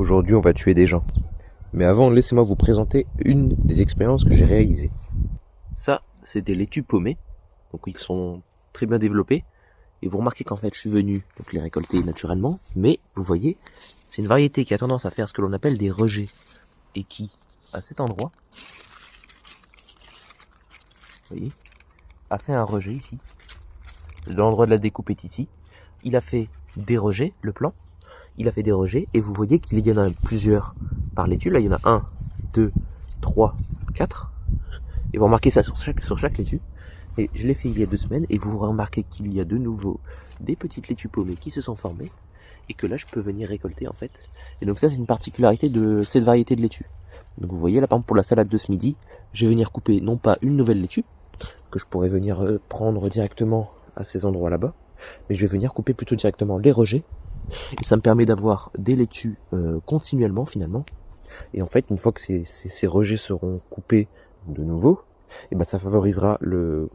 Aujourd'hui, on va tuer des gens. Mais avant, laissez-moi vous présenter une des expériences que j'ai réalisées. Ça, c'est des laitues paumées. Donc ils sont très bien développés. Et vous remarquez qu'en fait, je suis venu donc les récolter naturellement. Mais vous voyez, c'est une variété qui a tendance à faire ce que l'on appelle des rejets. Et qui, à cet endroit, vous voyez, a fait un rejet ici. L'endroit de la découpe est ici. Il a fait des rejets, le plan. Il a fait des rejets et vous voyez qu'il y en a plusieurs par laitue. Là, il y en a 1, 2, 3, 4. Et vous remarquez ça sur chaque laitue. Et je l'ai fait il y a 2 semaines et vous remarquez qu'il y a de nouveau des petites laitues paumées qui se sont formées et que là, je peux venir récolter en fait. Et donc ça, c'est une particularité de cette variété de laitue. Donc vous voyez là, par exemple, pour la salade de ce midi, je vais venir couper non pas une nouvelle laitue que je pourrais venir prendre directement à ces endroits là-bas, mais je vais venir couper plutôt directement les rejets. Et ça me permet d'avoir des laitues continuellement finalement. Et en fait, une fois que ces rejets seront coupés de nouveau, et ben ça favorisera le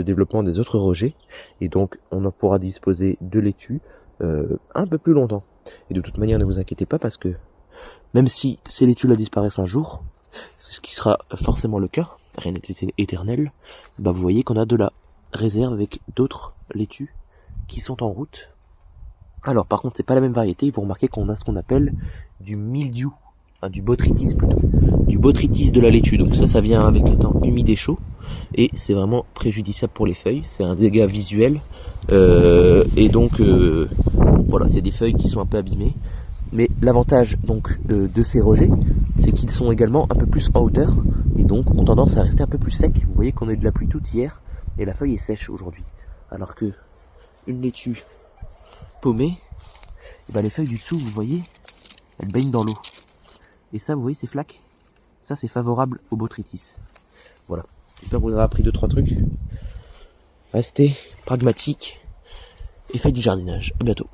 développement des autres rejets. Et donc, on en pourra disposer de laitues un peu plus longtemps. Et de toute manière, ne vous inquiétez pas parce que même si ces laitues-là disparaissent un jour, c'est ce qui sera forcément le cas, rien n'est éternel, bah vous voyez qu'on a de la réserve avec d'autres laitues qui sont en route. Alors par contre c'est pas la même variété, vous remarquez qu'on a ce qu'on appelle du mildiou, enfin, du botrytis plutôt, du botrytis de la laitue, donc ça vient avec les temps humides et chauds, et c'est vraiment préjudiciable pour les feuilles, c'est un dégât visuel, et donc voilà, c'est des feuilles qui sont un peu abîmées, mais l'avantage donc de ces rejets, c'est qu'ils sont également un peu plus en hauteur, et donc ont tendance à rester un peu plus secs. Vous voyez qu'on a eu de la pluie toute hier, et la feuille est sèche aujourd'hui, alors que une laitue paumée, et ben les feuilles du dessous, vous voyez, elles baignent dans l'eau. Et ça, vous voyez, ces flaques, ça c'est favorable au botrytis. Voilà. J'espère que vous aurez appris 2-3 trucs. Restez pragmatique et faites du jardinage. À bientôt.